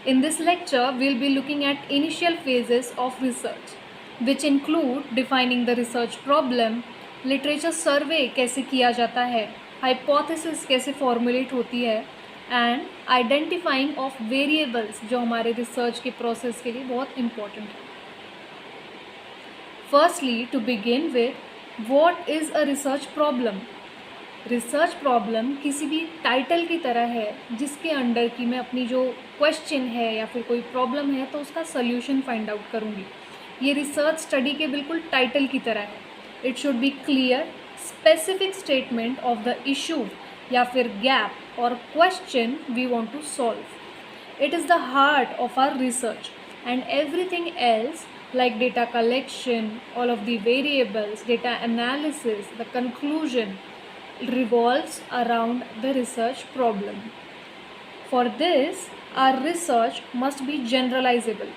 In this lecture, we'll be looking at initial phases of research, which include defining the research problem, literature survey कैसे किया जाता है, hypothesis कैसे formulate होती है, and identifying of variables जो हमारे research के process के लिए बहुत important है. Firstly, to begin with, what is a research problem? Research problem किसी भी टाइटल की तरह है जिसके अंडर की मैं अपनी जो क्वेश्चन है या फिर कोई प्रॉब्लम है तो उसका सल्यूशन फाइंड आउट करूँगी. ये रिसर्च स्टडी के बिल्कुल टाइटल की तरह है. It should be clear, specific statement of the issue या फिर गैप और question we want to solve. It is the heart of our research and everything else like data collection, all of the variables, data analysis, the conclusion revolves around the research problem. For this, our research must be generalizable.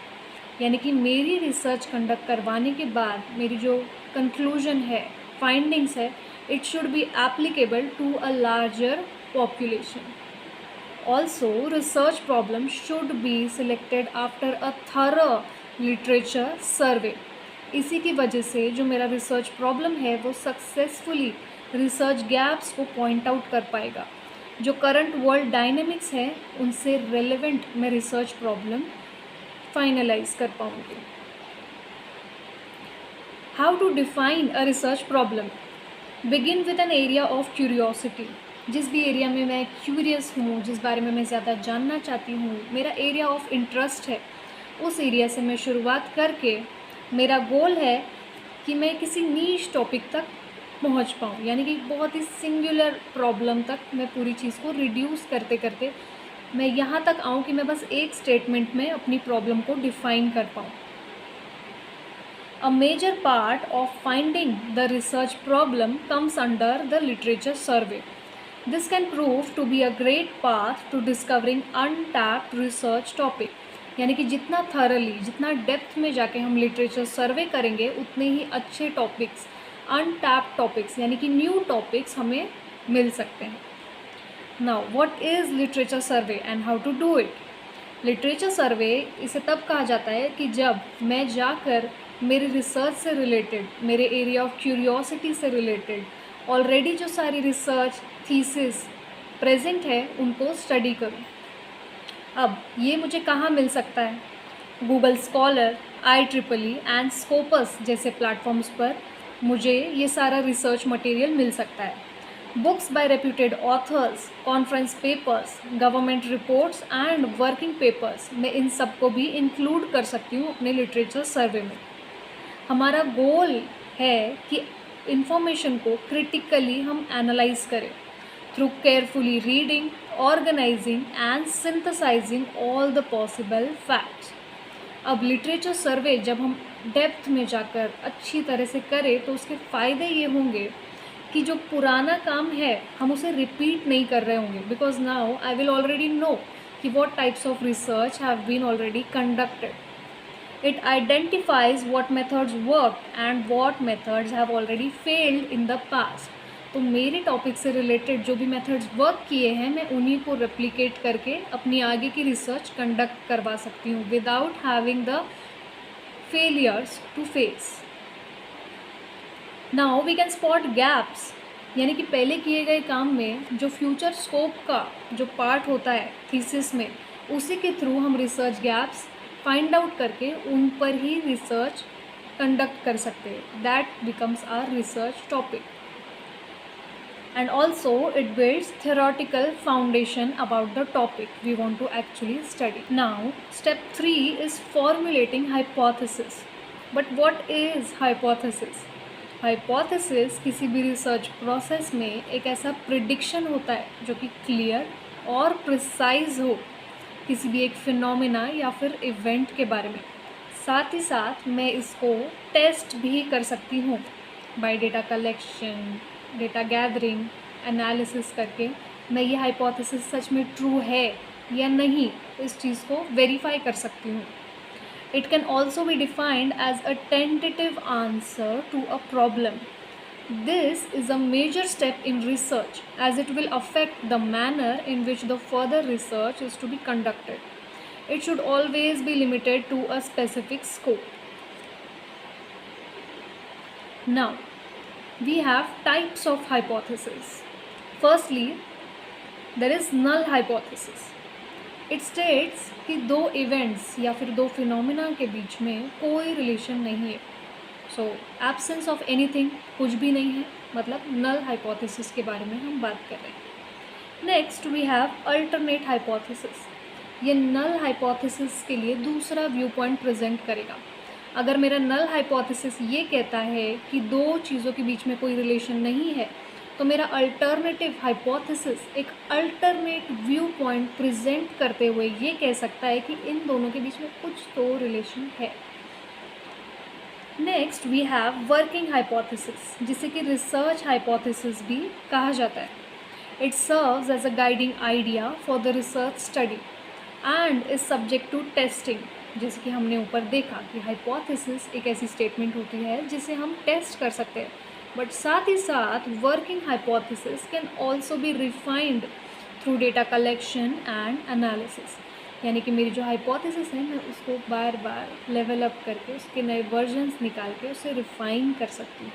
यानी कि मेरी research conduct करवाने के बाद मेरी जो conclusion है, findings है, it should be applicable to a larger population. Also, research problem should be selected after a thorough literature survey. इसी की वजह से जो मेरा रिसर्च प्रॉब्लम है वो सक्सेसफुली रिसर्च गैप्स को पॉइंट आउट कर पाएगा. जो करंट वर्ल्ड डायनेमिक्स है उनसे रेलेवेंट मैं रिसर्च प्रॉब्लम फाइनलाइज कर पाऊँगी. How to define a research problem? Begin with an area of curiosity. जिस भी एरिया में मैं क्यूरियस हूँ, जिस बारे में मैं ज़्यादा जानना चाहती हूँ, मेरा एरिया ऑफ इंटरेस्ट है, उस एरिया से मैं शुरुआत करके मेरा गोल है कि मैं किसी नीश टॉपिक तक पहुँच पाऊँ. यानी कि बहुत ही सिंगुलर प्रॉब्लम तक मैं पूरी चीज़ को रिड्यूस करते करते मैं यहाँ तक आऊँ कि मैं बस एक स्टेटमेंट में अपनी प्रॉब्लम को डिफ़ाइन कर पाऊँ. A major part of finding the research problem comes under the literature survey. This can prove to be a great path to discovering untapped research topic. यानी कि जितना thoroughly, जितना डेप्थ में जाके हम लिटरेचर सर्वे करेंगे उतने ही अच्छे टॉपिक्स, untapped टॉपिक्स यानी कि न्यू टॉपिक्स हमें मिल सकते हैं. Now, what is literature survey and how to do it? Literature survey इसे तब कहा जाता है कि जब मैं जाकर मेरे रिसर्च से रिलेटेड, मेरे एरिया ऑफ क्यूरियोसिटी से रिलेटेड ऑलरेडी जो सारी रिसर्च थीसिस प्रेजेंट है उनको स्टडी करूं. अब ये मुझे कहाँ मिल सकता है? Google Scholar, IEEE and Scopus जैसे प्लेटफॉर्म्स पर मुझे ये सारा रिसर्च मटेरियल मिल सकता है. Books by reputed authors, conference papers, government reports and working papers, मैं इन सब को भी इंक्लूड कर सकती हूँ अपने लिटरेचर सर्वे में. हमारा गोल है कि इंफॉर्मेशन को क्रिटिकली हम एनालाइज करें through carefully reading, organising and synthesising all the possible facts. अब लिटरेचर सर्वे जब हम डेप्थ में जाकर अच्छी तरह से करें तो उसके फ़ायदे ये होंगे कि जो पुराना काम है हम उसे रिपीट नहीं कर रहे होंगे, because now I will already know कि what types of research have been already conducted. It identifies what methods worked and what methods have already failed in the past. तो मेरे टॉपिक से रिलेटेड जो भी मेथड्स वर्क किए हैं मैं उन्हीं को रेप्लिकेट करके अपनी आगे की रिसर्च कंडक्ट करवा सकती हूँ without having the failures to face. Now we can spot gaps. यानी कि पहले किए गए काम में जो फ्यूचर स्कोप का जो पार्ट होता है थीसिस में, उसी के थ्रू हम रिसर्च गैप्स फाइंड आउट करके उन पर ही रिसर्च कंडक्ट कर सकते हैं. That becomes our research topic. And also it builds theoretical foundation about the topic we want to actually study. Now, step 3 is formulating hypothesis. But what is hypothesis? Hypothesis किसी भी research process में एक ऐसा prediction होता है जो कि clear और प्रिसाइज हो किसी भी एक फिनोमिना या फिर इवेंट के बारे में. साथ ही साथ मैं इसको टेस्ट भी कर सकती हूँ bye data collection, data gathering, analysis करके मैं ये हाइपोथेसिस सच में ट्रू है या नहीं इस चीज़ को वेरीफाई कर सकती हूँ. It can also be defined as a tentative answer to a problem. This is a major step in research as it will affect the manner in which the further research is to be conducted. It should always be limited to a specific scope. Now, we have types of hypothesis. Firstly, there is null hypothesis. It states कि दो events या फिर दो phenomena के बीच में कोई relation नहीं है. सो एब्सेंस ऑफ एनीथिंग, कुछ भी नहीं है, मतलब नल हाइपोथेसिस के बारे में हम बात कर रहे हैं. Next we have alternate hypothesis. ये नल हाइपोथेसिस के लिए दूसरा व्यू पॉइंट प्रेजेंट करेगा. अगर मेरा नल हाइपोथेसिस ये कहता है कि दो चीज़ों के बीच में कोई रिलेशन नहीं है, तो मेरा अल्टरनेटिव हाइपोथेसिस एक अल्टरनेट व्यू पॉइंट प्रेजेंट करते हुए ये कह सकता है कि इन दोनों के बीच में कुछ तो रिलेशन है. Next we have working hypothesis, जिसे कि रिसर्च हाइपोथेसिस भी कहा जाता है. It serves as a guiding idea for the research study and is subject to testing. जैसे कि हमने ऊपर देखा कि हाइपोथेसिस एक ऐसी स्टेटमेंट होती है जिसे हम टेस्ट कर सकते हैं, बट साथ ही साथ working hypothesis can also B refined through data collection and analysis. यानी कि मेरी जो हाइपोथेसिस है मैं उसको बार बार लेवल अप करके उसके नए वर्जन्स निकाल के उसे रिफाइन कर सकती हूँ.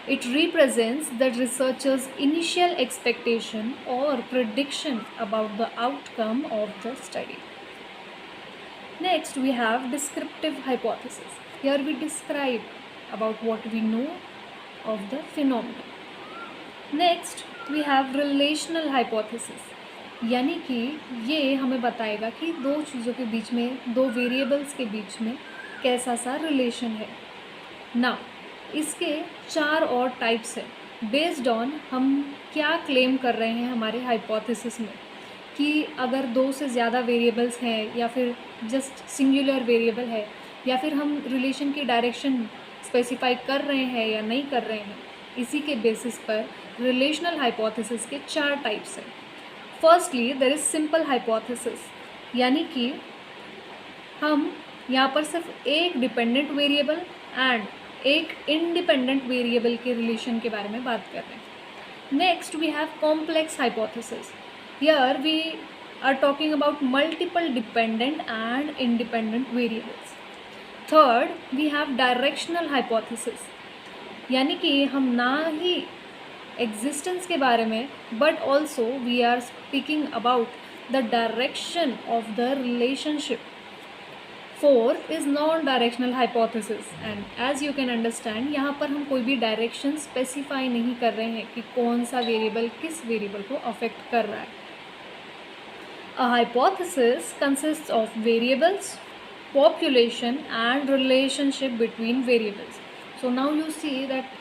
It represents the researcher's initial expectation or prediction about the outcome of the study. Next we have descriptive hypothesis. Here we describe about what we know of the phenomenon. Next we have relational hypothesis, यानी कि ये हमें बताएगा कि दो चीज़ों के बीच में, दो वेरिएबल्स के बीच में कैसा सा रिलेशन है. ना इसके 4 और टाइप्स हैं बेस्ड ऑन हम क्या क्लेम कर रहे हैं हमारे हाइपोथेसिस में, कि अगर दो से ज़्यादा वेरिएबल्स हैं या फिर जस्ट सिंगुलर वेरिएबल है, या फिर हम रिलेशन की डायरेक्शन स्पेसिफाई कर रहे हैं या नहीं कर रहे हैं. इसी के बेसिस पर रिलेशनल हाइपोथेसिस के 4 टाइप्स हैं. Firstly there is simple hypothesis, यानी कि हम यहाँ पर सिर्फ एक डिपेंडेंट वेरिएबल एंड एक इंडिपेंडेंट वेरिएबल के रिलेशन के बारे में बात कर रहे हैं. Next we have complex hypothesis. Here we are talking about multiple dependent and independent variables. Third we have directional hypothesis, यानी कि हम ना ही एग्जिस्टेंस के बारे में but also we are speaking about the direction of the relationship. Fourth is non directional hypothesis, and as you can understand यहाँ पर हम कोई भी डायरेक्शन स्पेसिफाई नहीं कर रहे हैं कि कौन सा वेरिएबल किस वेरिएबल को अफेक्ट कर रहा है. A hypothesis consist of variables, population and relationship between variables. So now you see that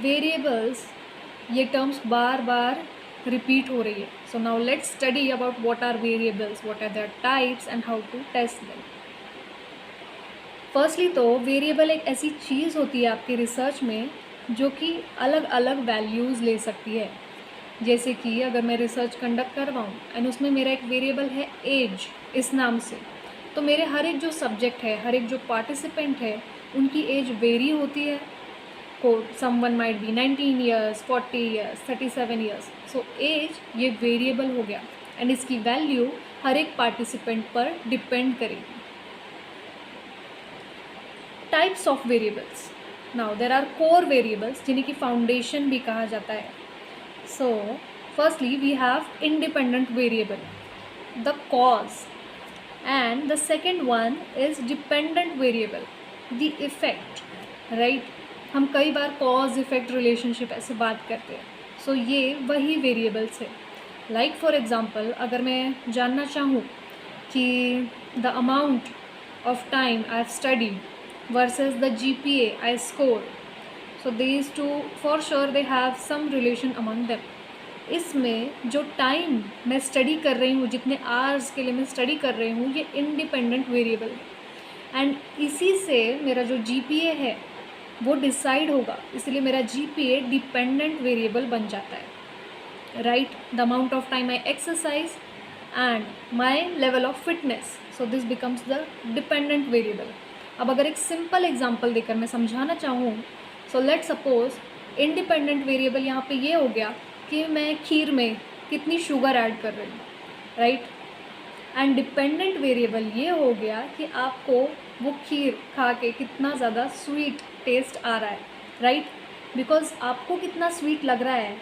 variables, ये terms बार बार repeat हो रही है. So now let's study about what are variables, what are their types and how to test them. Firstly तो variable एक ऐसी चीज़ होती है आपके रिसर्च में जो कि अलग अलग वैल्यूज़ ले सकती है. जैसे कि अगर मैं रिसर्च कंडक्ट कर रहा हूँ एंड उसमें मेरा एक वेरिएबल है एज इस नाम से, तो मेरे हर एक जो सब्जेक्ट है, हर एक जो पार्टिसिपेंट है, उनकी एज वेरी होती है. को someone might be 19 years, 40 years, 37 years. So age ये वेरिएबल हो गया एंड इसकी वैल्यू हर एक पार्टिसिपेंट पर डिपेंड करेगी. Types of variables. Now there are core variables, जिन्हें की फाउंडेशन भी कहा जाता है. So firstly we have independent variable, the cause, and the second one is dependent variable, the effect. right, हम कई बार cause effect relationship ऐसे बात करते हैं. so ये वही variables है. like for example अगर मैं जानना चाहूँ कि the amount of time I have studied versus the GPA I scored, so these two for sure they have some relation among them. इसमें जो टाइम मैं स्टडी कर रही हूँ, जितने आवर्स के लिए मैं स्टडी कर रही हूँ, ये इंडिपेंडेंट वेरिएबल है एंड इसी से मेरा जो जीपीए है वो डिसाइड होगा. इसलिए मेरा जीपीए डिपेंडेंट वेरिएबल बन जाता है. Right, the amount of time I exercise and my level of fitness, so this becomes the dependent variable. अब अगर एक सिंपल एग्जाम्पल देकर मैं समझाना चाहूँ, so let suppose independent variable यहाँ पे ये हो गया कि मैं खीर में कितनी शुगर ऐड कर रही हूँ. राइट, एंड डिपेंडेंट वेरिएबल ये हो गया कि आपको वो खीर खा के कितना ज़्यादा स्वीट टेस्ट आ रहा है, राइट? बिकॉज आपको कितना स्वीट लग रहा है,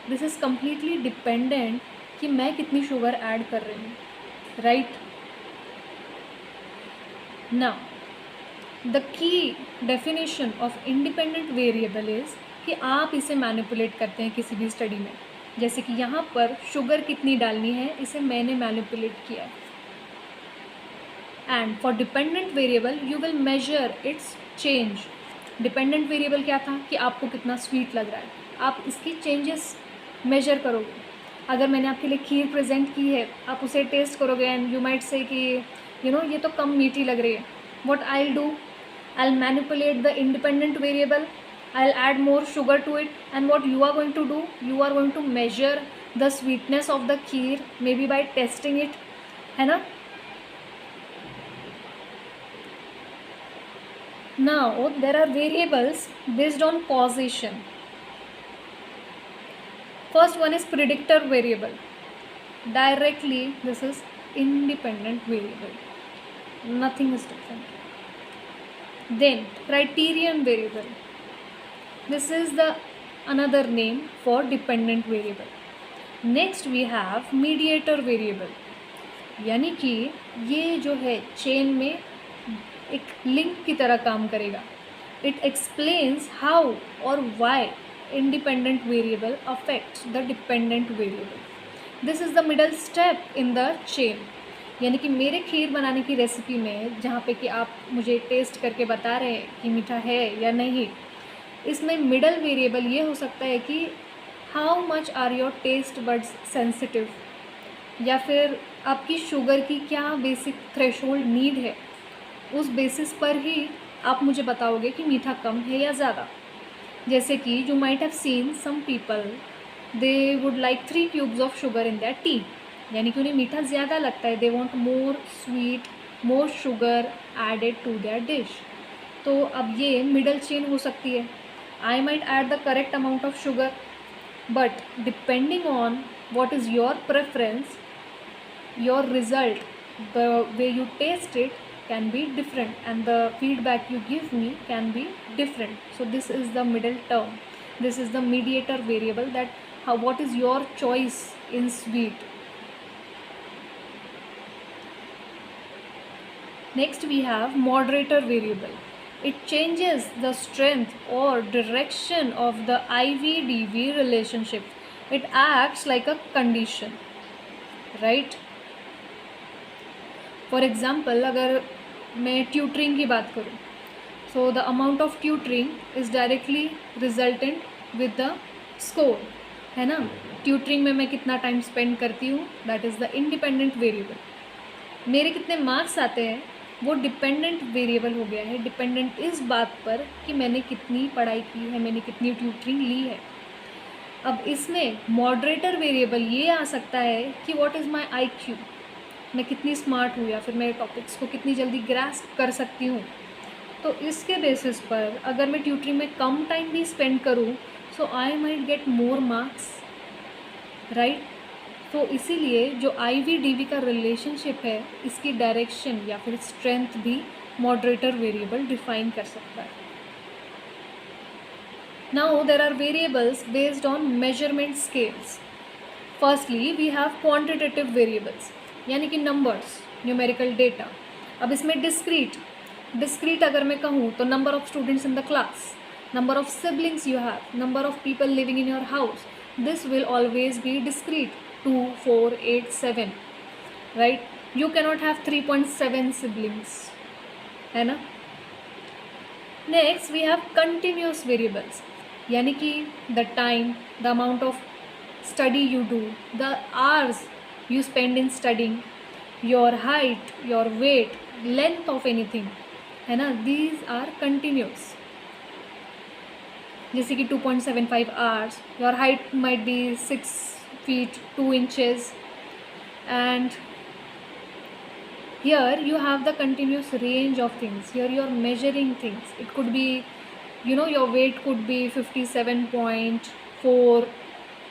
दिस इज़ कम्प्लीटली डिपेंडेंट कि मैं कितनी शुगर ऐड कर रही हूँ, right? Now the key definition of independent variable is कि आप इसे मैनिपुलेट करते हैं किसी भी स्टडी में। जैसे कि यहाँ पर शुगर कितनी डालनी है, इसे मैंने मैनिपुलेट किया है। And for dependent variable you will measure it's change. Dependent variable क्या था कि आपको कितना स्वीट लग रहा है, आप इसकी चेंजेस मेजर करोगे। अगर मैंने आपके लिए खीर प्रेजेंट की है, आप उसे टेस्ट करोगे एंड यू माइट से कि ये तो कम मीठी लग रही है। What I will do, I will manipulate the independent variable, I will add more sugar to it, and what you are going to do, you are going to measure the sweetness of the kheer maybe by testing it, है ना? Now there are variables based on causation. First one is predictor variable. Directly this is independent variable, nothing is different. Then criterion variable, this is the another name for dependent variable. Next we have mediator variable, यानी कि ये जो है chain में एक link की तरह काम करेगा. इट एक्सप्लेन्स हाउ और why independent variable affects the dependent variable. This is the middle step in the chain. यानी कि मेरे खीर बनाने की रेसिपी में जहाँ पे कि आप मुझे टेस्ट करके बता रहे हैं कि मीठा है या नहीं, इसमें मिडल वेरिएबल ये हो सकता है कि how much are your taste buds sensitive, या फिर आपकी शुगर की क्या बेसिक थ्रेशोल्ड नीड है. उस बेसिस पर ही आप मुझे बताओगे कि मीठा कम है या ज़्यादा. जैसे कि you might have seen some people, they would like 3 cubes of sugar in that tea. यानी कि उन्हें मीठा ज़्यादा लगता है, they want more sweet, more sugar added to their dish. तो अब ये मिडल चेन हो सकती है. I might add the correct amount of sugar, but depending on what is your preference, your result, the way you taste it can be different, and the feedback you give me can be different. So this is the middle term, this is the mediator variable, that what is your choice in sweet. Next we have moderator variable. It changes the strength or direction of the IV-DV relationship. It acts like a condition, right? For example, अगर मैं tutoring की बात करूँ, so the amount of tutoring is directly resultant with the score, है ना? Tutoring में मैं कितना टाइम स्पेंड करती हूँ, that is the independent variable. मेरे कितने मार्क्स आते हैं वो डिपेंडेंट वेरिएबल हो गया है. डिपेंडेंट इस बात पर कि मैंने कितनी पढ़ाई की है, मैंने कितनी ट्यूटरिंग ली है. अब इसमें मॉडरेटर वेरिएबल ये आ सकता है कि व्हाट इज़ माय IQ, मैं कितनी स्मार्ट हूँ, या फिर मेरे टॉपिक्स को कितनी जल्दी ग्रास्प कर सकती हूँ. तो इसके बेसिस पर अगर मैं ट्यूटरिंग में कम टाइम भी स्पेंड करूँ, so I might get more marks, right? तो इसीलिए जो IV-DV का रिलेशनशिप है, इसकी डायरेक्शन या फिर स्ट्रेंथ भी मॉडरेटर वेरिएबल डिफाइन कर सकता है. Now there are variables based on measurement scales. Firstly we have quantitative variables, यानी कि numbers, numerical data. अब इसमें discrete अगर मैं कहूँ तो number of students in the class, number of siblings you have, number of people living in your house. This will always be discrete, 2, 4, 8, 7, right? You cannot have 3.7 siblings, है ना? Next we have continuous variables, यानी कि the time, the amount of study you do, the hours you spend in studying, your height, your weight, length of anything, है ना? These are continuous. जैसे कि 2.75 hours, your height might be 6 feet 2 inches, and here you have the continuous range of things. Here you are measuring things. It could be, your weight could be 57.4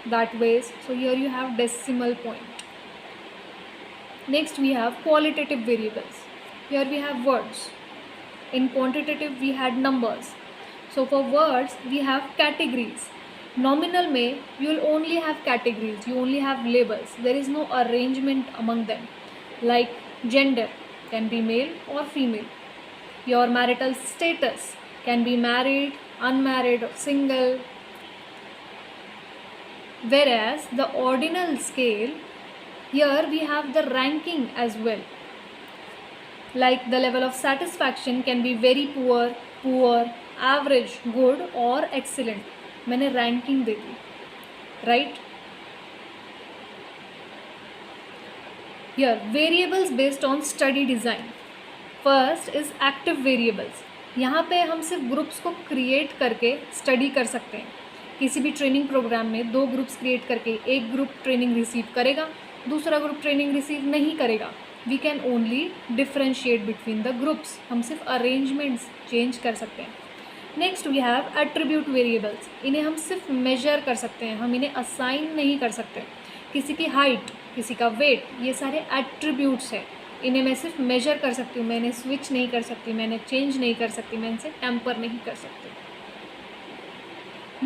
that ways. So here you have decimal point. Next we have qualitative variables. Here we have words. In quantitative we had numbers. So for words we have categories. Nominal में you will only have categories, you only have labels. There is no arrangement among them. Like gender can be male or female. Your marital status can be married, unmarried, or single. Whereas the ordinal scale, here we have the ranking as well. Like the level of satisfaction can be very poor, poor, average, good or excellent. मैंने ranking they the, right? Here variables based on study design. First is active variables. यहाँ पे हम सिर्फ groups को create करके study कर सकते हैं. किसी भी ट्रेनिंग प्रोग्राम में 2 ग्रुप्स क्रिएट करके एक ग्रुप ट्रेनिंग रिसीव करेगा, दूसरा ग्रुप ट्रेनिंग रिसीव नहीं करेगा. We can only differentiate between the groups. हम सिर्फ अरेंजमेंट्स चेंज कर सकते हैं. Next we have attribute variables. इन्हें हम सिर्फ मेजर कर सकते हैं, हम इन्हें असाइन नहीं कर सकते. किसी की हाइट, किसी का वेट, ये सारे एट्रीब्यूट्स हैं. इन्हें मैं सिर्फ मेजर कर सकती हूँ, मैं इन्हें स्विच नहीं कर सकती, मैं इन्हें चेंज नहीं कर सकती, मैं इनसे टेम्पर नहीं कर सकती.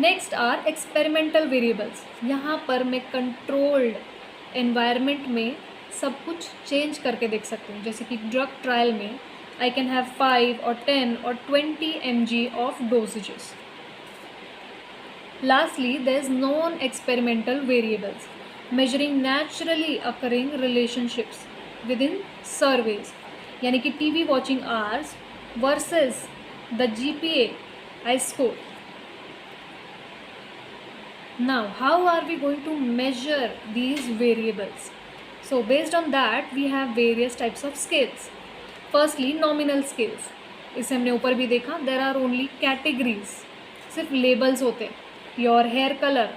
Next are experimental variables. यहाँ पर मैं कंट्रोल्ड एनवायरनमेंट में सब कुछ चेंज करके देख सकती हूँ. जैसे कि ड्रग ट्रायल में आई कैन हैव 5 और 10 और 20 mg of dosages. Lastly there is non experimental variables measuring naturally occurring relationships within surveys. यानी कि TV watching hours versus the GPA I score. Now, how are we going to measure these variables? So, based on that, we have various types of scales. Firstly, nominal scales. इसे हमने ऊपर भी देखा. There are only categories. सिर्फ labels होते. Your hair color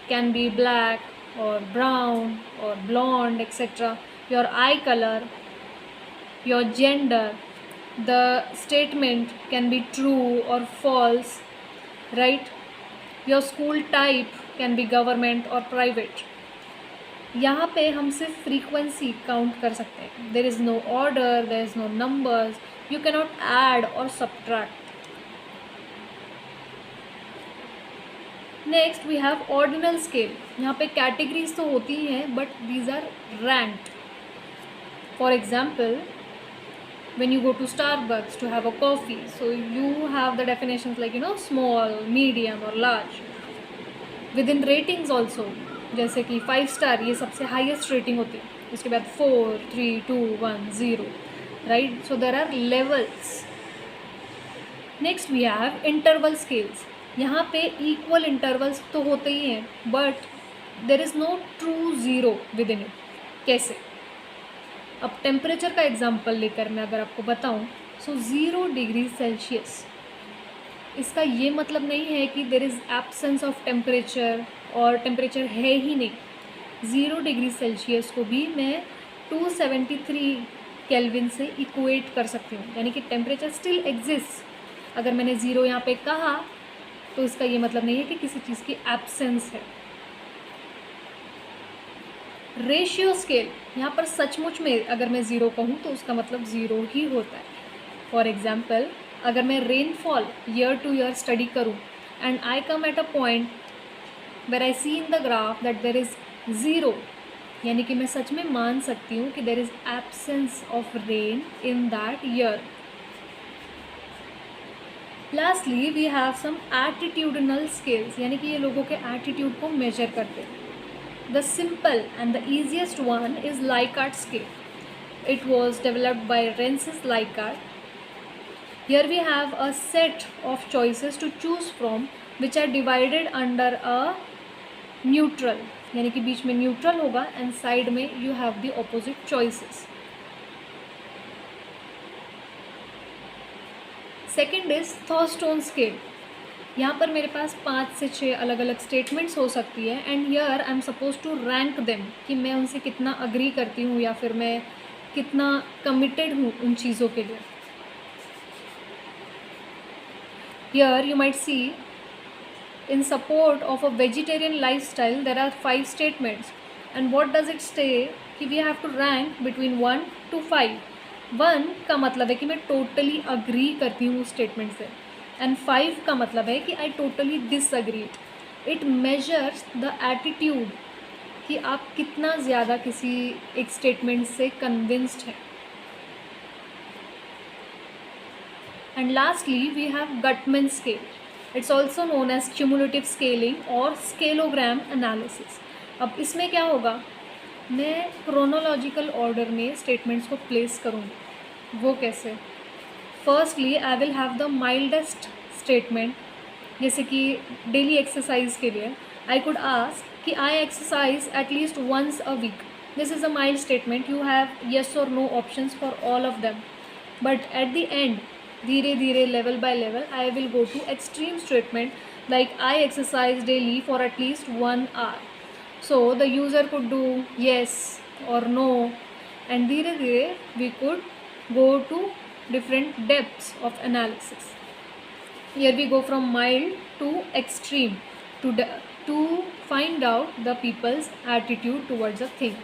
can be black or brown or blonde, etc. Your eye color, your gender, the statement can be true or false, right? Your school type can be government और private. यहाँ पे हम सिर्फ frequency count कर सकते हैं. There is no order, there is no numbers, you can not add और subtract. Next we have ordinal scale. यहाँ पे कैटेगरीज तो होती हैं but these are ranked. For example when you go to Starbucks to have a coffee, so you have the definitions like small, medium or large. Within ratings also, जैसे कि 5 star ये सबसे highest rating होती है. उसके बाद 4, 3, 2, 1, 0, right. So there are levels. Next we have interval scales. यहाँ पे इक्वल इंटरवल्स तो होते ही हैं but there is no true zero within it. कैसे? अब टेम्परेचर का एग्जांपल लेकर मैं अगर आपको बताऊं, सो 0 डिग्री सेल्सियस, इसका ये मतलब नहीं है कि there is absence of temperature और टेम्परेचर है ही नहीं. 0 डिग्री सेल्सियस को भी मैं 273 केल्विन से इक्वेट कर सकती हूँ. यानी कि टेम्परेचर स्टिल एग्जिस्ट. अगर मैंने 0 यहाँ पे कहा तो इसका ये मतलब नहीं है कि किसी चीज़ की एब्सेंस है. रेशियो स्केल, यहाँ पर सचमुच में अगर मैं 0 कहूँ तो उसका मतलब 0 ही होता है. फॉर एग्जाम्पल, अगर मैं rainfall year to year study करूँ and I come at a point where I see in the graph that there is 0, यानी कि मैं सच में मान सकती हूँ कि there is absence of rain in that year. Lastly we have some attitudinal scales, यानी कि ये लोगों के एटीट्यूड को मेजर करते हैं. The simple and the easiest one is Likert scale. It was developed by Rensis Likert. Here we have a set of choices to choose from which are divided under a neutral. यानी कि बीच में neutral होगा and side में you have the opposite choices. Second is Thorstone scale. यहाँ पर मेरे पास 5 से 6 अलग अलग स्टेटमेंट्स हो सकती है and here I am suppose to rank them कि मैं उनसे कितना अग्री करती हूँ या फिर मैं कितना कमिटेड हूँ उन चीज़ों के लिए. Here you might see in support of a vegetarian life style there are 5 statements and what does it state कि we have to rank between 1 to 5. 1 का मतलब है कि मैं टोटली अग्री करती हूँ उस स्टेटमेंट से, एंड 5 का मतलब है कि I totally disagree. It measures the attitude कि आप कितना ज़्यादा किसी एक स्टेटमेंट से कन्विंस्ड हैं. And lastly, we have Gutman scale. It's also known as cumulative scaling or scaleogram analysis. अब इसमें क्या होगा, मैं क्रोनोलॉजिकल ऑर्डर में स्टेटमेंट्स को प्लेस करूँगी. वो कैसे? Firstly I will have the mildest statement. जैसे कि डेली एक्सरसाइज के लिए आई कुड आस्क कि I exercise at least once a week. This is a mild statement. You have yes और no options for all of them. But at the end, धीरे धीरे, level by level, I will go to extreme statement like I exercise daily for at least 1 hour. So the user could do yes or no, and धीरे धीरे we could go to different depths of analysis. Here we go from mild to extreme to find out the people's attitude towards a thing.